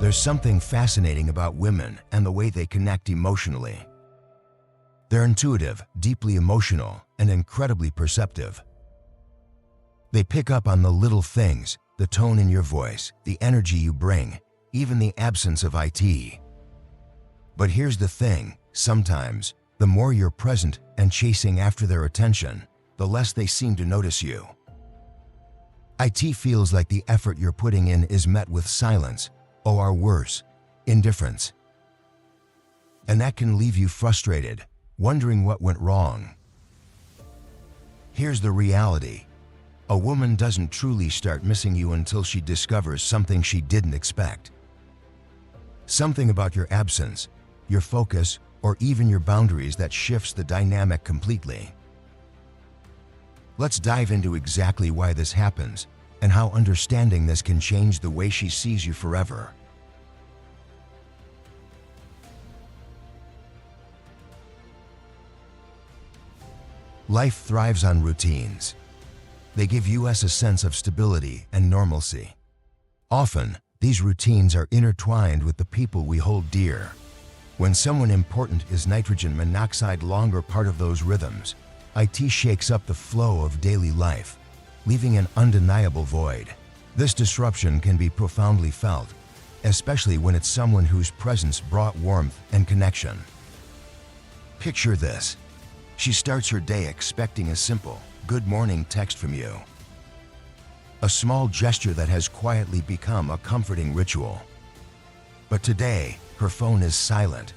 There's something fascinating about women and the way they connect emotionally. They're intuitive, deeply emotional, and incredibly perceptive. They pick up on the little things, the tone in your voice, the energy you bring, even the absence of IT. But here's the thing, sometimes, the more you're present and chasing after their attention, the less they seem to notice you. IT feels like the effort you're putting in is met with silence, or worse, indifference. And that can leave you frustrated, wondering what went wrong. Here's the reality. A woman doesn't truly start missing you until she discovers something she didn't expect. Something about your absence, your focus, or even your boundaries that shifts the dynamic completely. Let's dive into exactly why this happens and how understanding this can change the way she sees you forever. Life thrives on routines. They give us a sense of stability and normalcy. Often, these routines are intertwined with the people we hold dear. When someone important is nitrogen monoxide longer part of those rhythms, IT shakes up the flow of daily life, leaving an undeniable void. This disruption can be profoundly felt, especially when it's someone whose presence brought warmth and connection. Picture this. She starts her day expecting a simple, "Good morning" text from you. A small gesture that has quietly become a comforting ritual. But today, her phone is silent.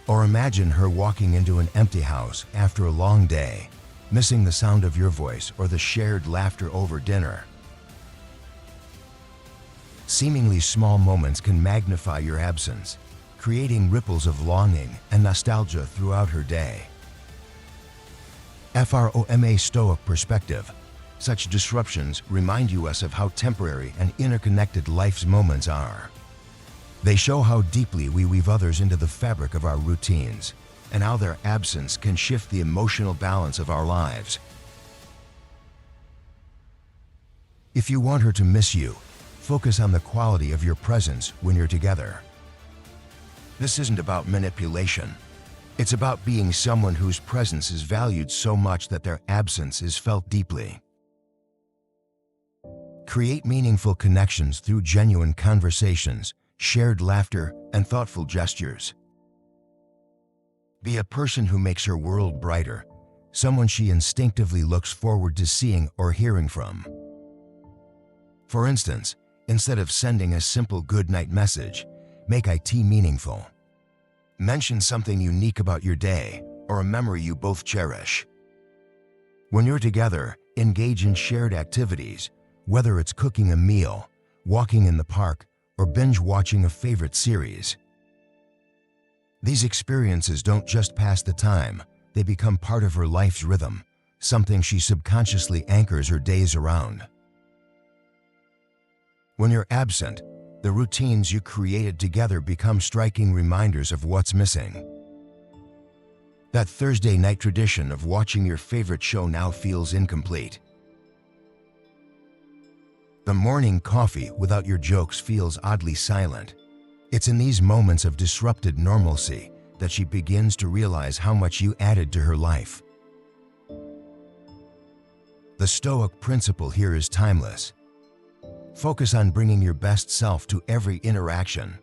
Or imagine her walking into an empty house after a long day, missing the sound of your voice or the shared laughter over dinner. Seemingly small moments can magnify your absence, creating ripples of longing and nostalgia throughout her day. From a Stoic perspective, such disruptions remind us of how temporary and interconnected life's moments are. They show how deeply we weave others into the fabric of our routines, and how their absence can shift the emotional balance of our lives. If you want her to miss you, focus on the quality of your presence when you're together. This isn't about manipulation. It's about being someone whose presence is valued so much that their absence is felt deeply. Create meaningful connections through genuine conversations, shared laughter, and thoughtful gestures. Be a person who makes her world brighter, someone she instinctively looks forward to seeing or hearing from. For instance, instead of sending a simple good-night message, make IT meaningful. Mention something unique about your day or a memory you both cherish. When you're together, engage in shared activities, whether it's cooking a meal, walking in the park, or binge-watching a favorite series. These experiences don't just pass the time, they become part of her life's rhythm, something she subconsciously anchors her days around. When you're absent, the routines you created together become striking reminders of what's missing. That Thursday night tradition of watching your favorite show now feels incomplete. The morning coffee without your jokes feels oddly silent. It's in these moments of disrupted normalcy that she begins to realize how much you added to her life. The Stoic principle here is timeless. Focus on bringing your best self to every interaction.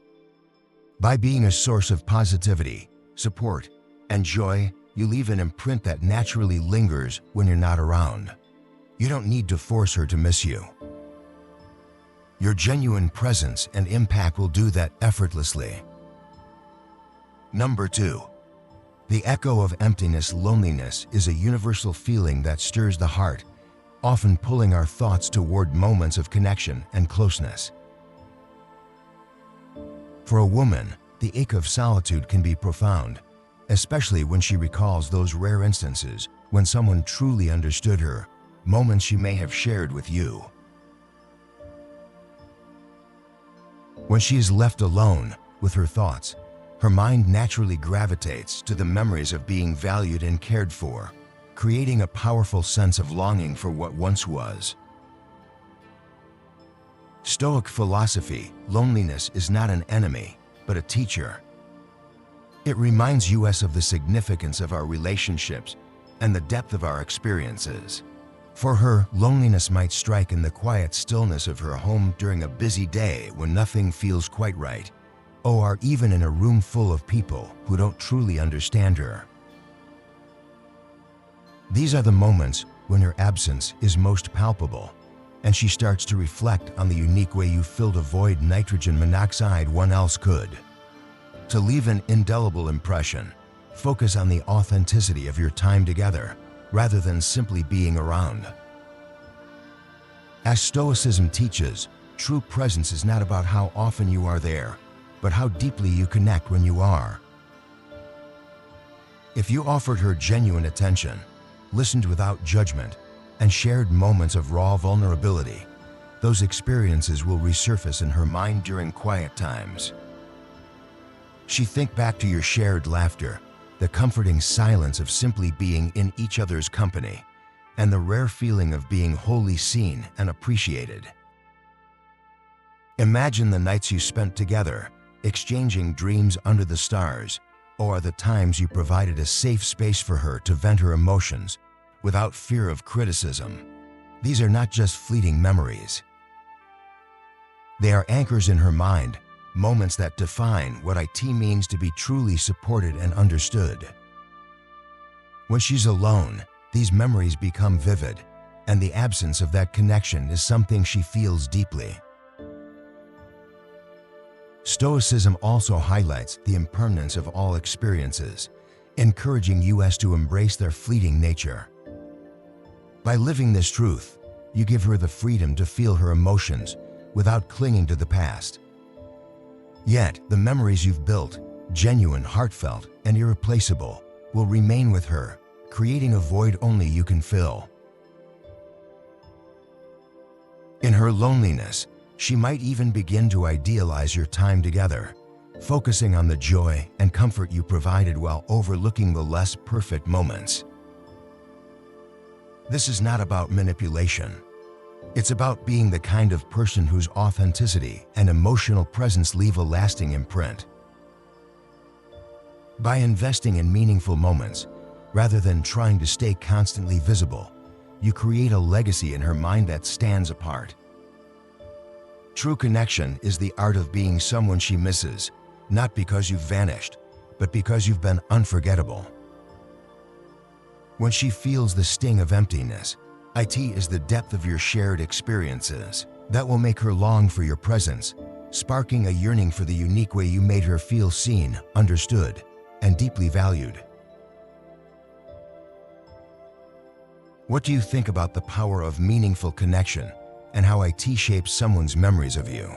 By being a source of positivity, support, and joy, you leave an imprint that naturally lingers when you're not around. You don't need to force her to miss you. Your genuine presence and impact will do that effortlessly. Number 2. The echo of emptiness. Loneliness is a universal feeling that stirs the heart, often pulling our thoughts toward moments of connection and closeness. For a woman, the ache of solitude can be profound, especially when she recalls those rare instances when someone truly understood her, moments she may have shared with you. When she is left alone with her thoughts, her mind naturally gravitates to the memories of being valued and cared for, creating a powerful sense of longing for what once was. Stoic philosophy, loneliness is not an enemy, but a teacher. It reminds us of the significance of our relationships and the depth of our experiences. For her, loneliness might strike in the quiet stillness of her home during a busy day when nothing feels quite right, or even in a room full of people who don't truly understand her. These are the moments when her absence is most palpable, and she starts to reflect on the unique way you filled a void nitrogen monoxide one else could. To leave an indelible impression, focus on the authenticity of your time together, rather than simply being around. As Stoicism teaches, true presence is not about how often you are there, but how deeply you connect when you are. If you offered her genuine attention, listened without judgment, and shared moments of raw vulnerability, those experiences will resurface in her mind during quiet times. She think back to your shared laughter, the comforting silence of simply being in each other's company, and the rare feeling of being wholly seen and appreciated. Imagine the nights you spent together, exchanging dreams under the stars, or the times you provided a safe space for her to vent her emotions without fear of criticism. These are not just fleeting memories. They are anchors in her mind, moments that define what it means to be truly supported and understood. When she's alone, these memories become vivid, and the absence of that connection is something she feels deeply. Stoicism also highlights the impermanence of all experiences, encouraging us to embrace their fleeting nature. By living this truth, you give her the freedom to feel her emotions without clinging to the past. Yet, the memories you've built, genuine, heartfelt, and irreplaceable, will remain with her, creating a void only you can fill. In her loneliness, she might even begin to idealize your time together, focusing on the joy and comfort you provided while overlooking the less perfect moments. This is not about manipulation. It's about being the kind of person whose authenticity and emotional presence leave a lasting imprint. By investing in meaningful moments, rather than trying to stay constantly visible, you create a legacy in her mind that stands apart. True connection is the art of being someone she misses, not because you've vanished, but because you've been unforgettable. When she feels the sting of emptiness, it is the depth of your shared experiences that will make her long for your presence, sparking a yearning for the unique way you made her feel seen, understood, and deeply valued. What do you think about the power of meaningful connection and how it shapes someone's memories of you?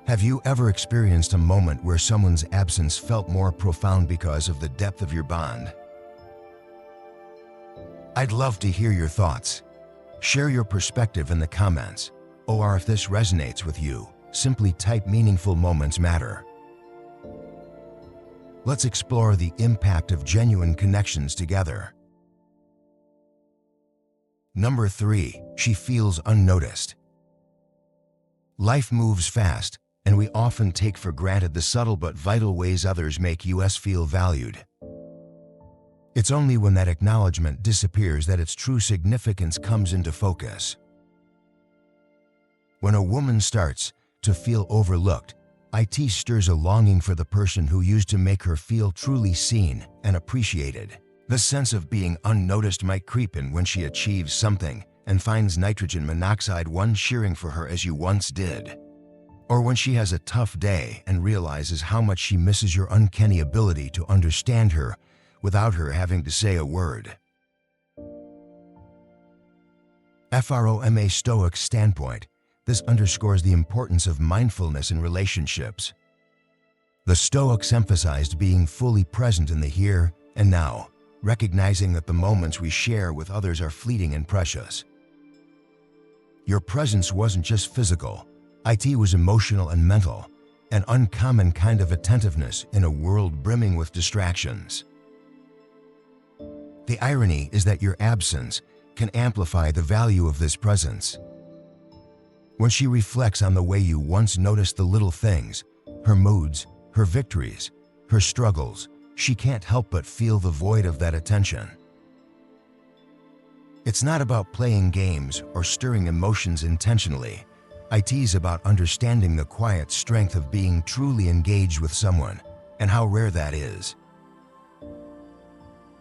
Have you ever experienced a moment where someone's absence felt more profound because of the depth of your bond? I'd love to hear your thoughts. Share your perspective in the comments, or if this resonates with you, simply type "meaningful moments matter." Let's explore the impact of genuine connections together. Number 3, she feels unnoticed. Life moves fast, and we often take for granted the subtle but vital ways others make us feel valued. It's only when that acknowledgement disappears that its true significance comes into focus. When a woman starts to feel overlooked, it stirs a longing for the person who used to make her feel truly seen and appreciated. The sense of being unnoticed might creep in when she achieves something and finds nitrogen monoxide cheering for her as you once did. Or when she has a tough day and realizes how much she misses your uncanny ability to understand her without her having to say a word. From a Stoic standpoint, this underscores the importance of mindfulness in relationships. The Stoics emphasized being fully present in the here and now, recognizing that the moments we share with others are fleeting and precious. Your presence wasn't just physical, it was emotional and mental, an uncommon kind of attentiveness in a world brimming with distractions. The irony is that your absence can amplify the value of this presence. When she reflects on the way you once noticed the little things, her moods, her victories, her struggles, she can't help but feel the void of that attention. It's not about playing games or stirring emotions intentionally. It's about understanding the quiet strength of being truly engaged with someone and how rare that is.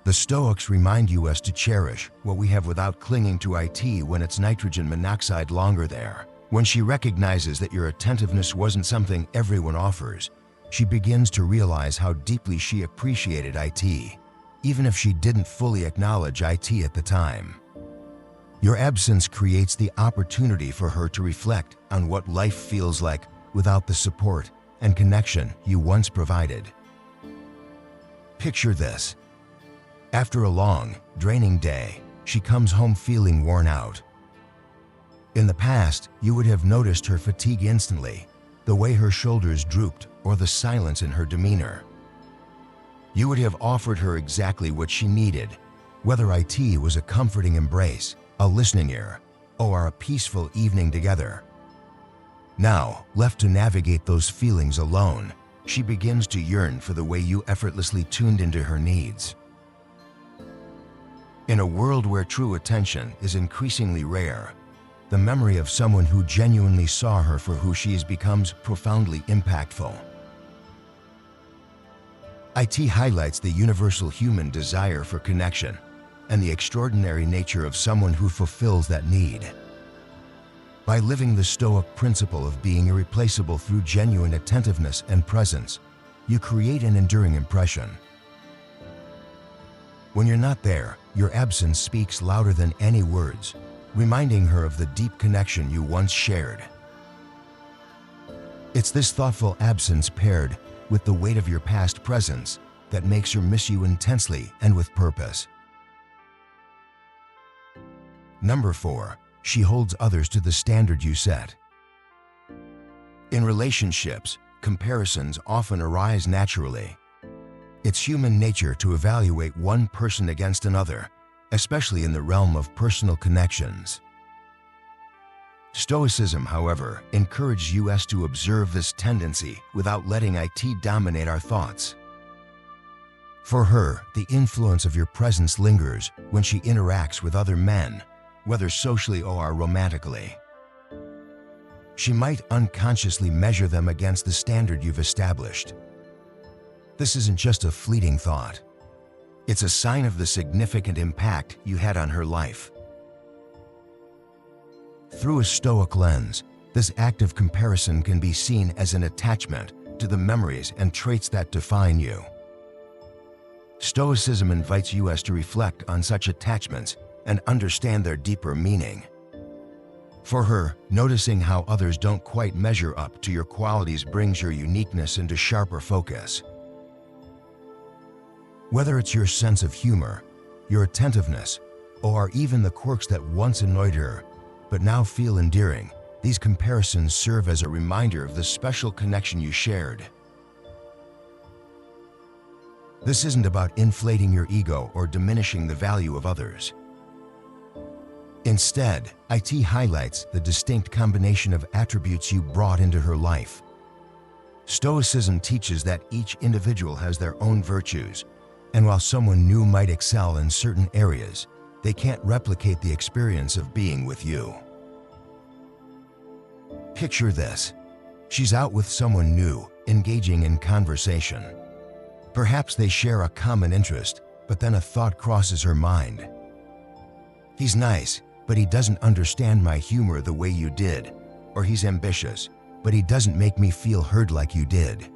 The Stoics remind us to cherish what we have without clinging to it when it's nitrogen monoxide longer there. When she recognizes that your attentiveness wasn't something everyone offers, she begins to realize how deeply she appreciated it, even if she didn't fully acknowledge it at the time. Your absence creates the opportunity for her to reflect on what life feels like without the support and connection you once provided. Picture this. After a long, draining day, she comes home feeling worn out. In the past, you would have noticed her fatigue instantly, the way her shoulders drooped or the silence in her demeanor. You would have offered her exactly what she needed, whether it was a comforting embrace, a listening ear, or a peaceful evening together. Now, left to navigate those feelings alone, she begins to yearn for the way you effortlessly tuned into her needs. In a world where true attention is increasingly rare, the memory of someone who genuinely saw her for who she is becomes profoundly impactful. It highlights the universal human desire for connection and the extraordinary nature of someone who fulfills that need. By living the Stoic principle of being irreplaceable through genuine attentiveness and presence, you create an enduring impression. When you're not there, your absence speaks louder than any words, reminding her of the deep connection you once shared. It's this thoughtful absence paired with the weight of your past presence that makes her miss you intensely and with purpose. Number 4, she holds others to the standard you set. In relationships, comparisons often arise naturally. It's human nature to evaluate one person against another, especially in the realm of personal connections. Stoicism, however, encourages us to observe this tendency without letting it dominate our thoughts. For her, the influence of your presence lingers when she interacts with other men, whether socially or romantically. She might unconsciously measure them against the standard you've established. This isn't just a fleeting thought. It's a sign of the significant impact you had on her life. Through a Stoic lens, this act of comparison can be seen as an attachment to the memories and traits that define you. Stoicism invites us to reflect on such attachments and understand their deeper meaning. For her, noticing how others don't quite measure up to your qualities brings your uniqueness into sharper focus. Whether it's your sense of humor, your attentiveness, or even the quirks that once annoyed her but now feel endearing, these comparisons serve as a reminder of the special connection you shared. This isn't about inflating your ego or diminishing the value of others. Instead, it highlights the distinct combination of attributes you brought into her life. Stoicism teaches that each individual has their own virtues, and while someone new might excel in certain areas, they can't replicate the experience of being with you. Picture this. She's out with someone new, engaging in conversation. Perhaps they share a common interest, but then a thought crosses her mind. He's nice, but he doesn't understand my humor the way you did. Or he's ambitious, but he doesn't make me feel heard like you did.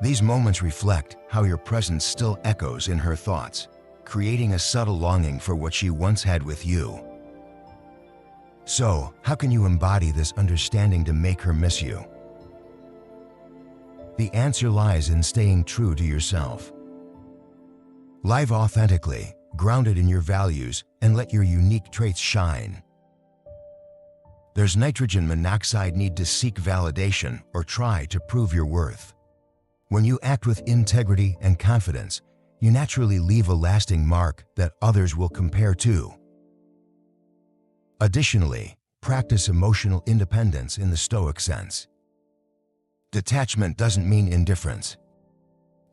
These moments reflect how your presence still echoes in her thoughts, creating a subtle longing for what she once had with you. So, how can you embody this understanding to make her miss you? The answer lies in staying true to yourself. Live authentically, grounded in your values, and let your unique traits shine. There's nitrogen monoxide need to seek validation or try to prove your worth. When you act with integrity and confidence, you naturally leave a lasting mark that others will compare to. Additionally, practice emotional independence in the Stoic sense. Detachment doesn't mean indifference.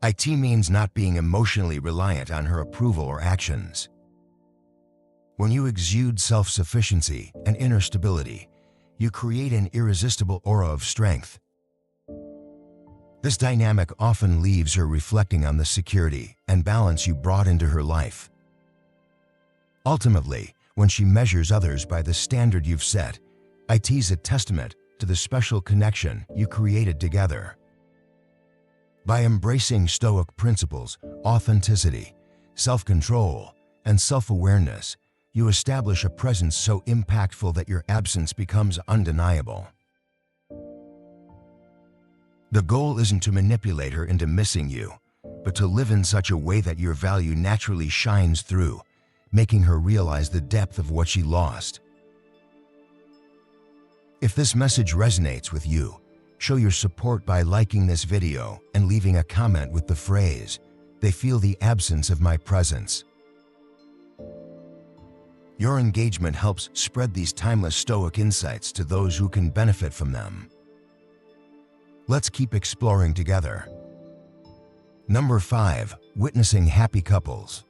It means not being emotionally reliant on her approval or actions. When you exude self-sufficiency and inner stability, you create an irresistible aura of strength. This dynamic often leaves her reflecting on the security and balance you brought into her life. Ultimately, when she measures others by the standard you've set, it's a testament to the special connection you created together. By embracing Stoic principles, authenticity, self-control, and self-awareness, you establish a presence so impactful that your absence becomes undeniable. The goal isn't to manipulate her into missing you, but to live in such a way that your value naturally shines through, making her realize the depth of what she lost. If this message resonates with you, show your support by liking this video and leaving a comment with the phrase, "They feel the absence of my presence." Your engagement helps spread these timeless Stoic insights to those who can benefit from them. Let's keep exploring together. Number 5. Witnessing happy couples.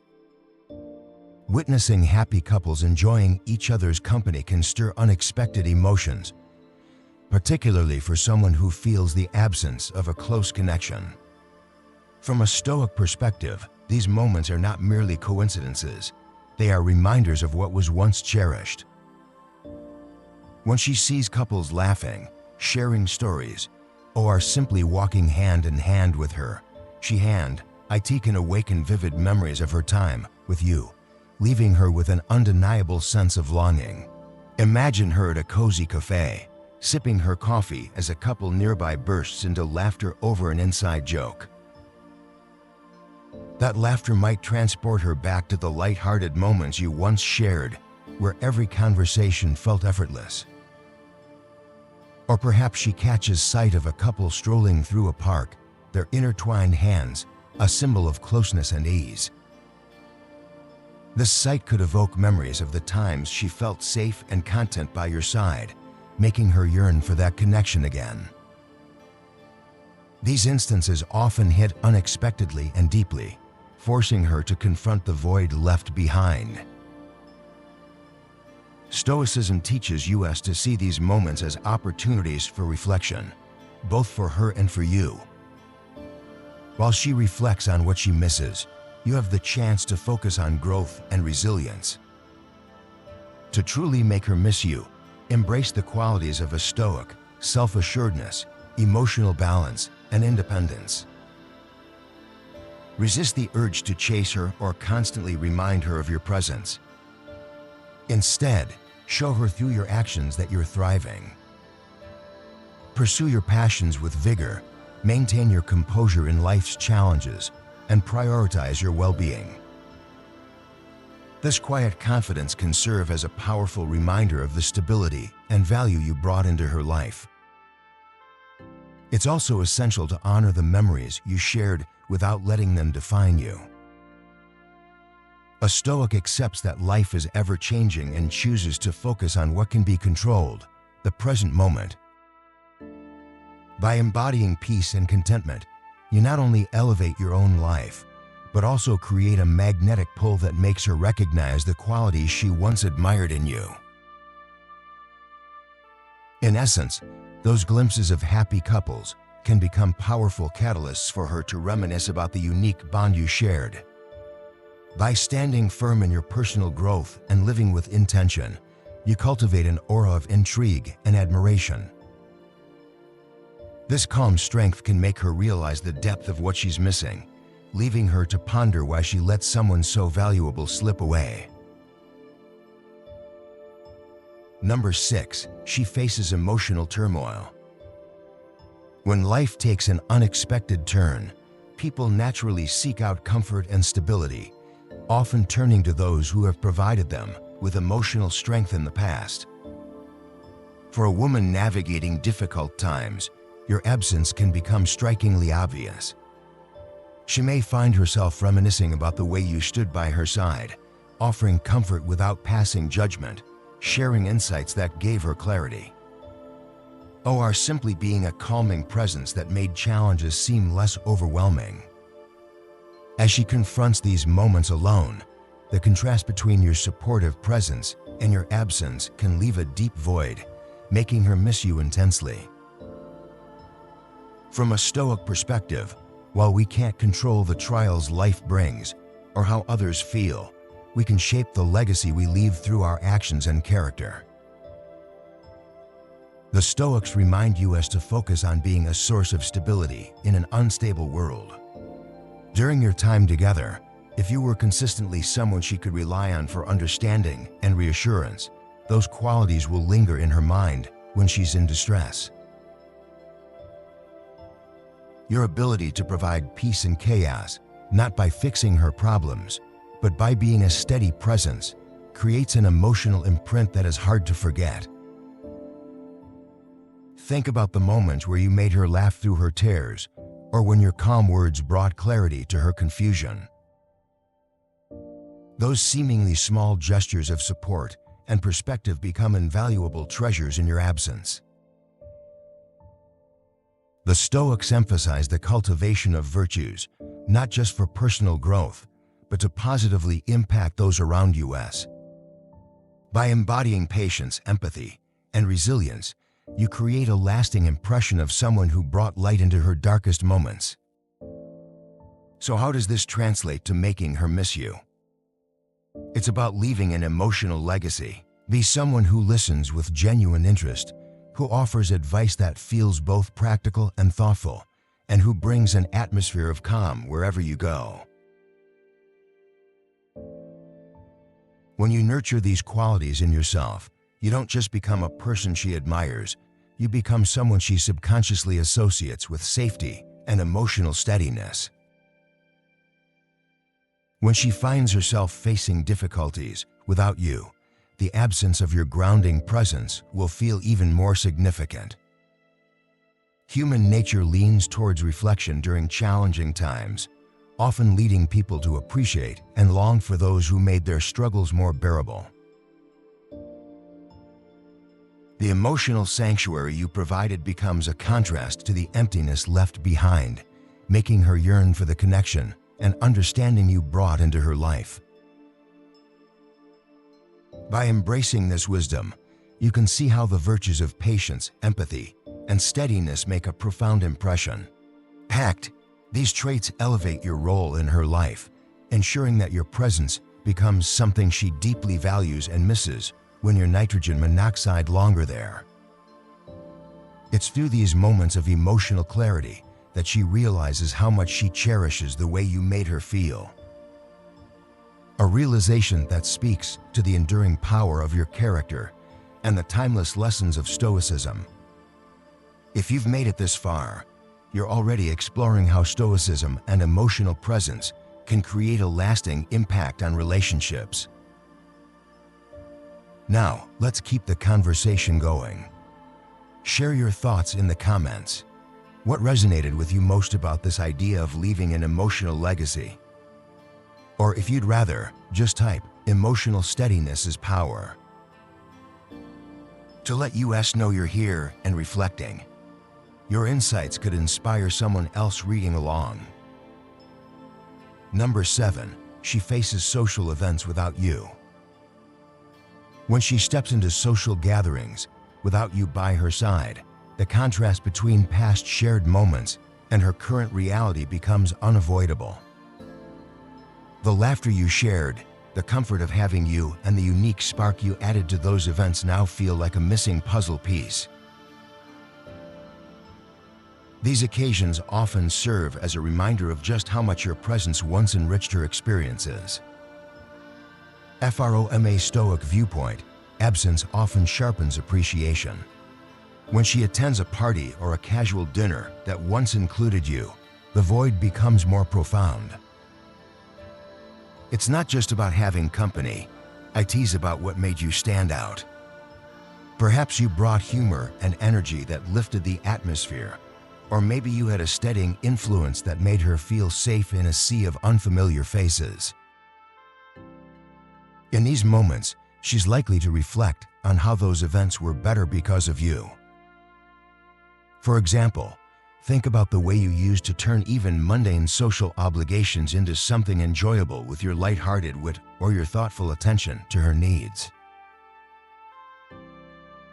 Witnessing happy couples enjoying each other's company can stir unexpected emotions, particularly for someone who feels the absence of a close connection. From a Stoic perspective, these moments are not merely coincidences. They are reminders of what was once cherished. When she sees couples laughing, sharing stories, or simply walking hand in hand with her, it can awaken vivid memories of her time with you, leaving her with an undeniable sense of longing. Imagine her at a cozy cafe, sipping her coffee as a couple nearby bursts into laughter over an inside joke. That laughter might transport her back to the light-hearted moments you once shared, where every conversation felt effortless. Or perhaps she catches sight of a couple strolling through a park, their intertwined hands, a symbol of closeness and ease. This sight could evoke memories of the times she felt safe and content by your side, making her yearn for that connection again. These instances often hit unexpectedly and deeply, forcing her to confront the void left behind. Stoicism teaches us to see these moments as opportunities for reflection, both for her and for you. While she reflects on what she misses, you have the chance to focus on growth and resilience. To truly make her miss you, embrace the qualities of a Stoic: self-assuredness, emotional balance, and independence. Resist the urge to chase her or constantly remind her of your presence. Instead, show her through your actions that you're thriving. Pursue your passions with vigor, maintain your composure in life's challenges, and prioritize your well-being. This quiet confidence can serve as a powerful reminder of the stability and value you brought into her life. It's also essential to honor the memories you shared without letting them define you. A Stoic accepts that life is ever-changing and chooses to focus on what can be controlled, the present moment. By embodying peace and contentment, you not only elevate your own life, but also create a magnetic pull that makes her recognize the qualities she once admired in you. In essence, those glimpses of happy couples can become powerful catalysts for her to reminisce about the unique bond you shared. By standing firm in your personal growth and living with intention, you cultivate an aura of intrigue and admiration. This calm strength can make her realize the depth of what she's missing, leaving her to ponder why she let someone so valuable slip away. Number 6. She faces emotional turmoil. When life takes an unexpected turn, people naturally seek out comfort and stability, often turning to those who have provided them with emotional strength in the past. For a woman navigating difficult times, your absence can become strikingly obvious. She may find herself reminiscing about the way you stood by her side, offering comfort without passing judgment, sharing insights that gave her clarity. Or simply being a calming presence that made challenges seem less overwhelming. As she confronts these moments alone, the contrast between your supportive presence and your absence can leave a deep void, making her miss you intensely. From a Stoic perspective, while we can't control the trials life brings or how others feel, we can shape the legacy we leave through our actions and character. The Stoics remind us to focus on being a source of stability in an unstable world. During your time together, if you were consistently someone she could rely on for understanding and reassurance, those qualities will linger in her mind when she's in distress. Your ability to provide peace in chaos, not by fixing her problems, but by being a steady presence, creates an emotional imprint that is hard to forget. Think about the moments where you made her laugh through her tears, or when your calm words brought clarity to her confusion. Those seemingly small gestures of support and perspective become invaluable treasures in your absence. The Stoics emphasize the cultivation of virtues, not just for personal growth, but to positively impact those around us. By embodying patience, empathy, and resilience, you create a lasting impression of someone who brought light into her darkest moments. So how does this translate to making her miss you? It's about leaving an emotional legacy. Be someone who listens with genuine interest, who offers advice that feels both practical and thoughtful, and who brings an atmosphere of calm wherever you go. When you nurture these qualities in yourself, you don't just become a person she admires, you become someone she subconsciously associates with safety and emotional steadiness. When she finds herself facing difficulties without you, the absence of your grounding presence will feel even more significant. Human nature leans towards reflection during challenging times, often leading people to appreciate and long for those who made their struggles more bearable. The emotional sanctuary you provided becomes a contrast to the emptiness left behind, making her yearn for the connection and understanding you brought into her life. By embracing this wisdom, you can see how the virtues of patience, empathy, and steadiness make a profound impression. These traits elevate your role in her life, ensuring that your presence becomes something she deeply values and misses when your nitrogen monoxide longer there. It's through these moments of emotional clarity that she realizes how much she cherishes the way you made her feel. A realization that speaks to the enduring power of your character and the timeless lessons of Stoicism. If you've made it this far, you're already exploring how Stoicism and emotional presence can create a lasting impact on relationships. Now, let's keep the conversation going. Share your thoughts in the comments. What resonated with you most about this idea of leaving an emotional legacy? Or if you'd rather, just type, "Emotional steadiness is power," to let us know you're here and reflecting. Your insights could inspire someone else reading along. Number 7, she faces social events without you. When she steps into social gatherings without you by her side, the contrast between past shared moments and her current reality becomes unavoidable. The laughter you shared, the comfort of having you, and the unique spark you added to those events now feel like a missing puzzle piece. These occasions often serve as a reminder of just how much your presence once enriched her experiences. From a Stoic viewpoint, absence often sharpens appreciation. When she attends a party or a casual dinner that once included you, the void becomes more profound. It's not just about having company. I tease about what made you stand out. Perhaps you brought humor and energy that lifted the atmosphere, or maybe you had a steadying influence that made her feel safe in a sea of unfamiliar faces. In these moments, she's likely to reflect on how those events were better because of you. For example, think about the way you used to turn even mundane social obligations into something enjoyable with your light-hearted wit or your thoughtful attention to her needs.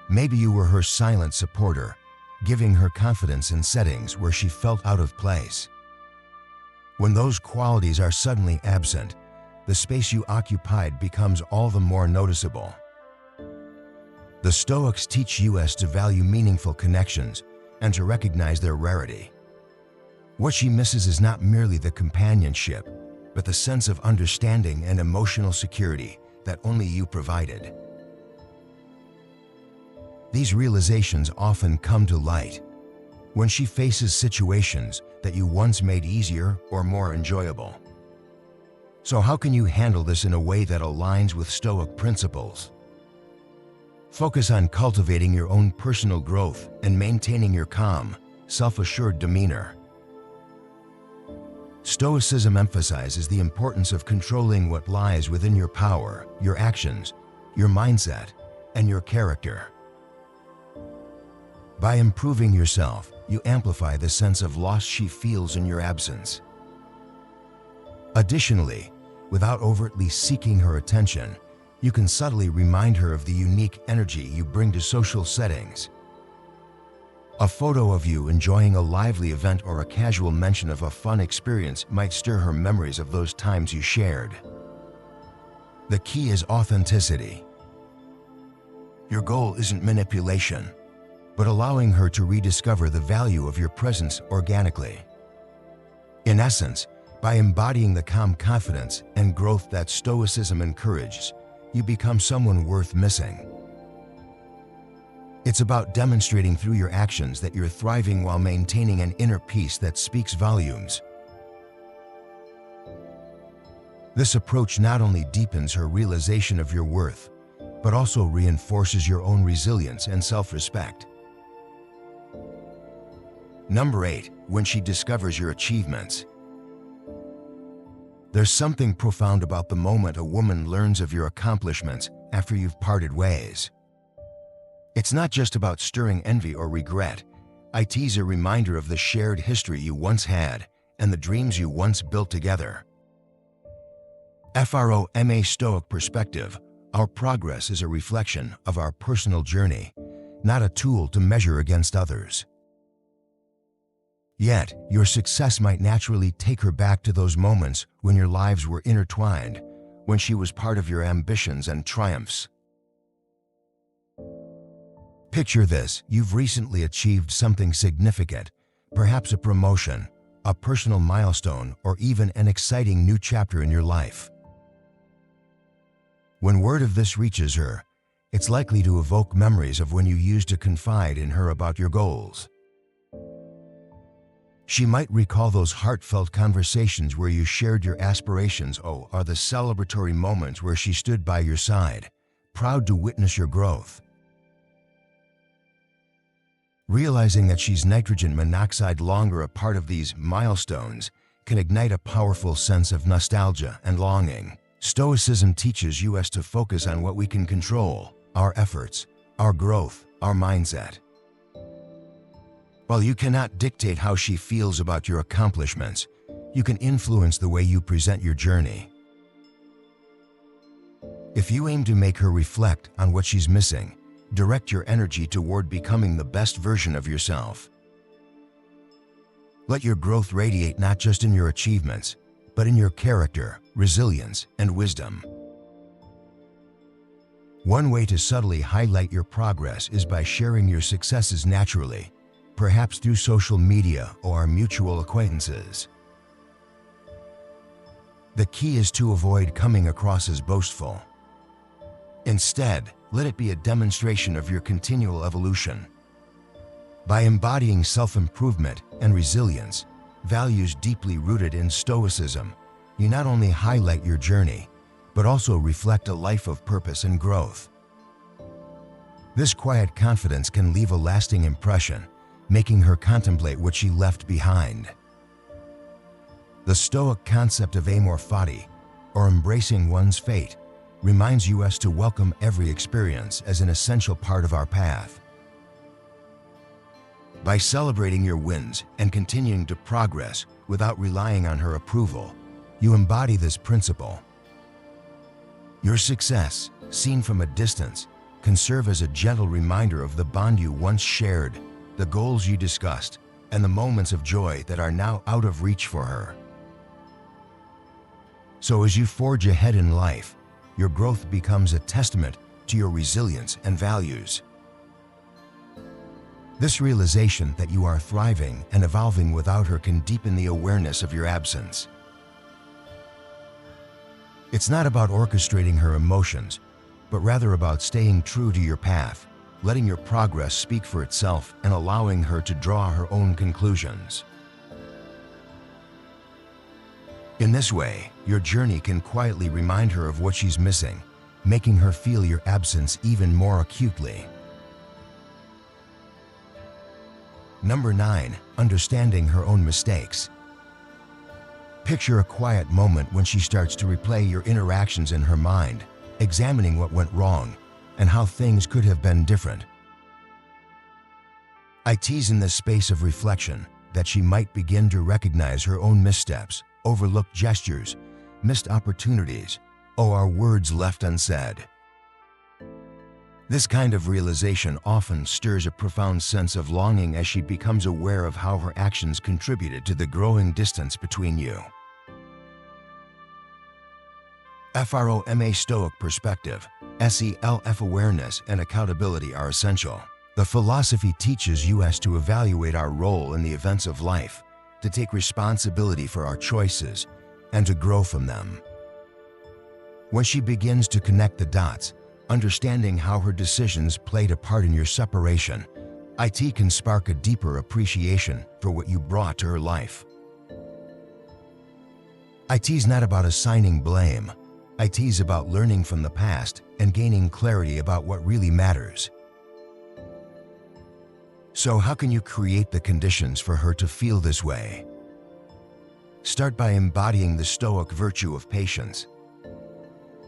Maybe you were her silent supporter, giving her confidence in settings where she felt out of place. When those qualities are suddenly absent, the space you occupied becomes all the more noticeable. The Stoics teach us to value meaningful connections and to recognize their rarity. What she misses is not merely the companionship, but the sense of understanding and emotional security that only you provided. These realizations often come to light when she faces situations that you once made easier or more enjoyable. So how can you handle this in a way that aligns with Stoic principles? Focus on cultivating your own personal growth and maintaining your calm, self-assured demeanor. Stoicism emphasizes the importance of controlling what lies within your power, your actions, your mindset, and your character. By improving yourself, you amplify the sense of loss she feels in your absence. Additionally, without overtly seeking her attention, you can subtly remind her of the unique energy you bring to social settings. A photo of you enjoying a lively event or a casual mention of a fun experience might stir her memories of those times you shared. The key is authenticity. Your goal isn't manipulation, but allowing her to rediscover the value of your presence organically. In essence, by embodying the calm confidence and growth that Stoicism encourages, you become someone worth missing. It's about demonstrating through your actions that you're thriving while maintaining an inner peace that speaks volumes. This approach not only deepens her realization of your worth, but also reinforces your own resilience and self-respect. Number 8, when she discovers your achievements. There's something profound about the moment a woman learns of your accomplishments after you've parted ways. It's not just about stirring envy or regret. It's a reminder of the shared history you once had and the dreams you once built together. From a Stoic perspective, our progress is a reflection of our personal journey, not a tool to measure against others. Yet, your success might naturally take her back to those moments when your lives were intertwined, when she was part of your ambitions and triumphs. Picture this: you've recently achieved something significant, perhaps a promotion, a personal milestone, or even an exciting new chapter in your life. When word of this reaches her, it's likely to evoke memories of when you used to confide in her about your goals. She might recall those heartfelt conversations where you shared your aspirations, or the celebratory moments where she stood by your side, proud to witness your growth. Realizing that she's nitrogen monoxide longer a part of these milestones can ignite a powerful sense of nostalgia and longing. Stoicism teaches us to focus on what we can control: our efforts, our growth, our mindset. While you cannot dictate how she feels about your accomplishments, you can influence the way you present your journey. If you aim to make her reflect on what she's missing, direct your energy toward becoming the best version of yourself. Let your growth radiate not just in your achievements, but in your character, resilience, and wisdom. One way to subtly highlight your progress is by sharing your successes naturally, perhaps through social media or mutual acquaintances. The key is to avoid coming across as boastful. Instead, let it be a demonstration of your continual evolution. By embodying self-improvement and resilience, values deeply rooted in Stoicism, you not only highlight your journey, but also reflect a life of purpose and growth. This quiet confidence can leave a lasting impression, making her contemplate what she left behind. The Stoic concept of amor fati, or embracing one's fate, reminds us to welcome every experience as an essential part of our path. By celebrating your wins and continuing to progress without relying on her approval, you embody this principle. Your success, seen from a distance, can serve as a gentle reminder of the bond you once shared, the goals you discussed, and the moments of joy that are now out of reach for her. So as you forge ahead in life, your growth becomes a testament to your resilience and values. This realization that you are thriving and evolving without her can deepen the awareness of your absence. It's not about orchestrating her emotions, but rather about staying true to your path, letting your progress speak for itself and allowing her to draw her own conclusions. In this way, your journey can quietly remind her of what she's missing, making her feel your absence even more acutely. Number 9, understanding her own mistakes. Picture a quiet moment when she starts to replay your interactions in her mind, examining what went wrong and how things could have been different. It's in this space of reflection that she might begin to recognize her own missteps, overlooked gestures, missed opportunities, or words left unsaid. This kind of realization often stirs a profound sense of longing as she becomes aware of how her actions contributed to the growing distance between you. From Stoic perspective, self-awareness and accountability are essential. The philosophy teaches us to evaluate our role in the events of life, to take responsibility for our choices, and to grow from them. When she begins to connect the dots, understanding how her decisions played a part in your separation, it can spark a deeper appreciation for what you brought to her life. It's not about assigning blame. It's about learning from the past and gaining clarity about what really matters. So how can you create the conditions for her to feel this way? Start by embodying the Stoic virtue of patience.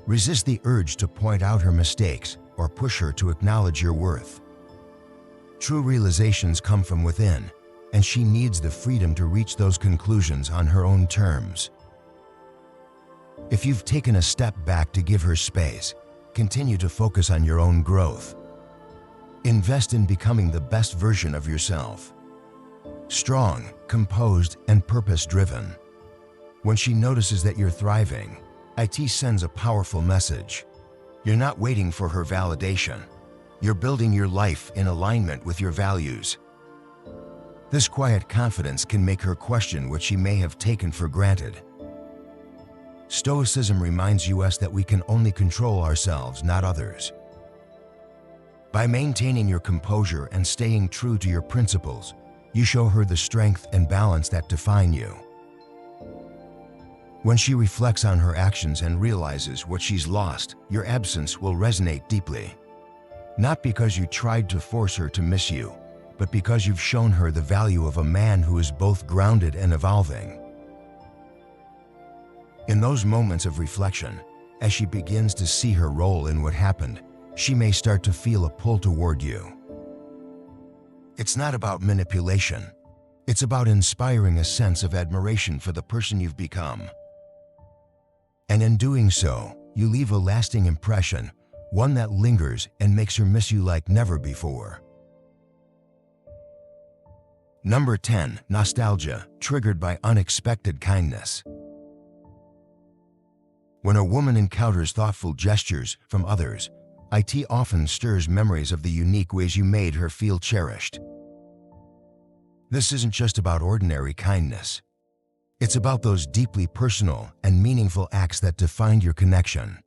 Resist the urge to point out her mistakes or push her to acknowledge your worth. True realizations come from within, and she needs the freedom to reach those conclusions on her own terms. If you've taken a step back to give her space, continue to focus on your own growth. Invest in becoming the best version of yourself. Strong, composed, and purpose-driven. When she notices that you're thriving, it sends a powerful message. You're not waiting for her validation. You're building your life in alignment with your values. This quiet confidence can make her question what she may have taken for granted. Stoicism reminds us that we can only control ourselves, not others. By maintaining your composure and staying true to your principles, you show her the strength and balance that define you. When she reflects on her actions and realizes what she's lost, your absence will resonate deeply. Not because you tried to force her to miss you, but because you've shown her the value of a man who is both grounded and evolving. In those moments of reflection, as she begins to see her role in what happened, she may start to feel a pull toward you. It's not about manipulation. It's about inspiring a sense of admiration for the person you've become. And in doing so, you leave a lasting impression, one that lingers and makes her miss you like never before. Number 10, nostalgia, triggered by unexpected kindness. When a woman encounters thoughtful gestures from others, it often stirs memories of the unique ways you made her feel cherished. This isn't just about ordinary kindness. It's about those deeply personal and meaningful acts that defined your connection.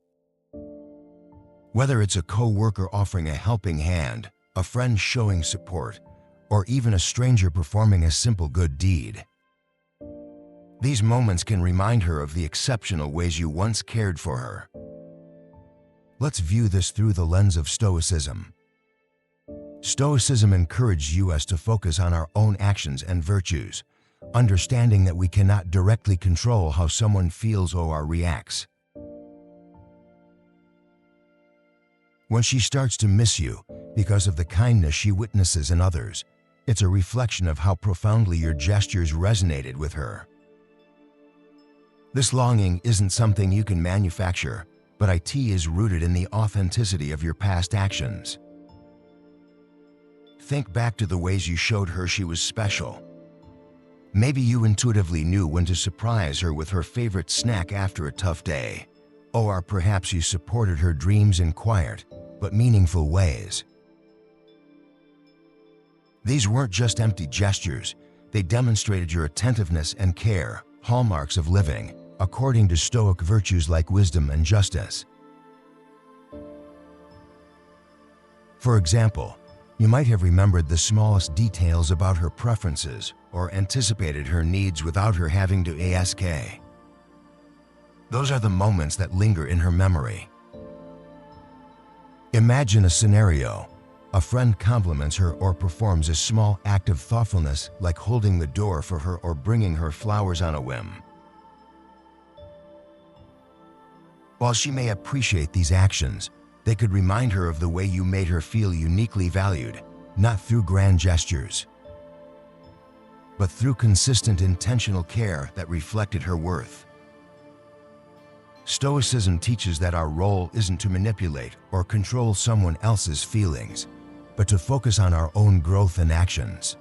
Whether it's a co-worker offering a helping hand, a friend showing support, or even a stranger performing a simple good deed. These moments can remind her of the exceptional ways you once cared for her. Let's view this through the lens of Stoicism. Stoicism encourages us to focus on our own actions and virtues, understanding that we cannot directly control how someone feels or reacts. When she starts to miss you because of the kindness she witnesses in others, it's a reflection of how profoundly your gestures resonated with her. This longing isn't something you can manufacture, but it is rooted in the authenticity of your past actions. Think back to the ways you showed her she was special. Maybe you intuitively knew when to surprise her with her favorite snack after a tough day, or perhaps you supported her dreams in quiet but meaningful ways. These weren't just empty gestures, they demonstrated your attentiveness and care, hallmarks of living, according to Stoic virtues like wisdom and justice. For example, you might have remembered the smallest details about her preferences or anticipated her needs without her having to ask. Those are the moments that linger in her memory. Imagine a scenario. A friend compliments her or performs a small act of thoughtfulness like holding the door for her or bringing her flowers on a whim. While she may appreciate these actions, they could remind her of the way you made her feel uniquely valued, not through grand gestures, but through consistent intentional care that reflected her worth. Stoicism teaches that our role isn't to manipulate or control someone else's feelings, but to focus on our own growth and actions.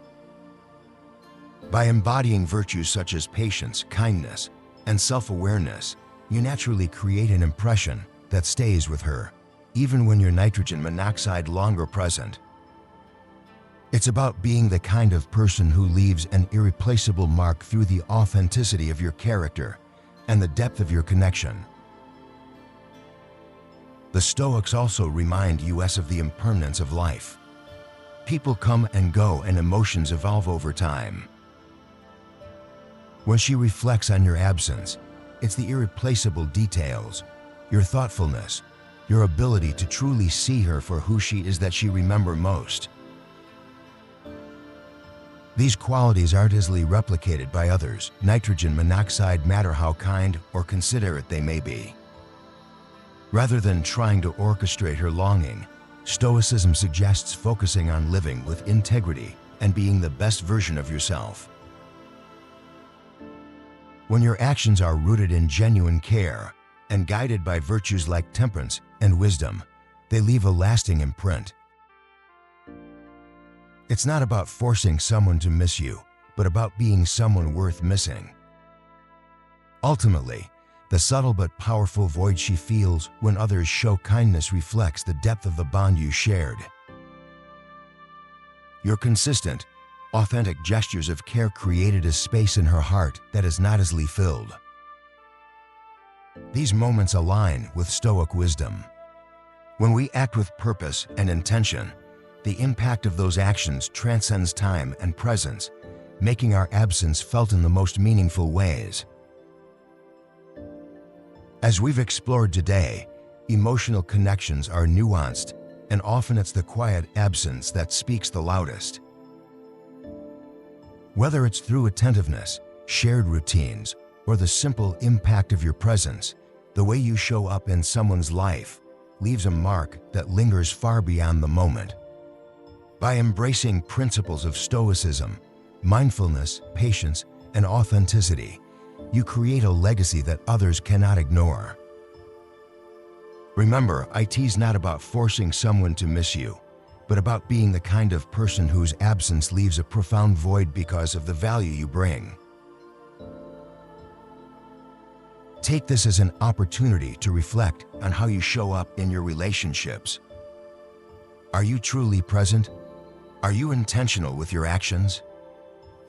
By embodying virtues such as patience, kindness, and self-awareness, you naturally create an impression that stays with her, even when your nitrogen monoxide longer present. It's about being the kind of person who leaves an irreplaceable mark through the authenticity of your character and the depth of your connection. The Stoics also remind us of the impermanence of life. People come and go and emotions evolve over time. When she reflects on your absence, it's the irreplaceable details, your thoughtfulness, your ability to truly see her for who she is that she remembers most. These qualities aren't easily replicated by others, nitrogen monoxide, matter how kind or considerate they may be. Rather than trying to orchestrate her longing, Stoicism suggests focusing on living with integrity and being the best version of yourself. When your actions are rooted in genuine care and guided by virtues like temperance and wisdom, they leave a lasting imprint. It's not about forcing someone to miss you, but about being someone worth missing. Ultimately, the subtle but powerful void she feels when others show kindness reflects the depth of the bond you shared. Your consistent, authentic gestures of care created a space in her heart that is not easily filled. These moments align with Stoic wisdom. When we act with purpose and intention, the impact of those actions transcends time and presence, making our absence felt in the most meaningful ways. As we've explored today, emotional connections are nuanced, and often it's the quiet absence that speaks the loudest. Whether it's through attentiveness, shared routines, or the simple impact of your presence, the way you show up in someone's life leaves a mark that lingers far beyond the moment. By embracing principles of Stoicism, mindfulness, patience, and authenticity, you create a legacy that others cannot ignore. Remember, it's not about forcing someone to miss you, but about being the kind of person whose absence leaves a profound void because of the value you bring. Take this as an opportunity to reflect on how you show up in your relationships. Are you truly present? Are you intentional with your actions?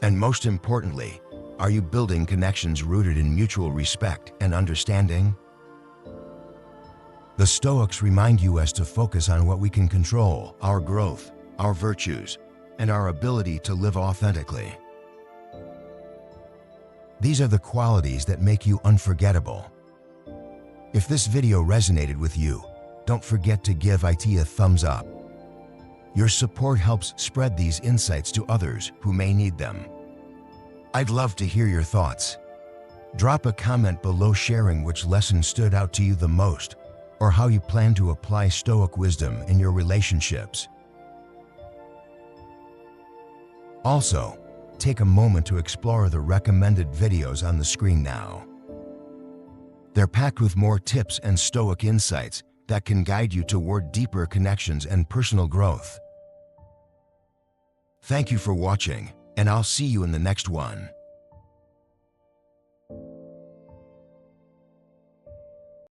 And most importantly, are you building connections rooted in mutual respect and understanding? The Stoics remind us to focus on what we can control, our growth, our virtues, and our ability to live authentically. These are the qualities that make you unforgettable. If this video resonated with you, don't forget to give it a thumbs up. Your support helps spread these insights to others who may need them. I'd love to hear your thoughts. Drop a comment below sharing which lesson stood out to you the most, or how you plan to apply Stoic wisdom in your relationships. Also, take a moment to explore the recommended videos on the screen now. They're packed with more tips and Stoic insights that can guide you toward deeper connections and personal growth. Thank you for watching, and I'll see you in the next one.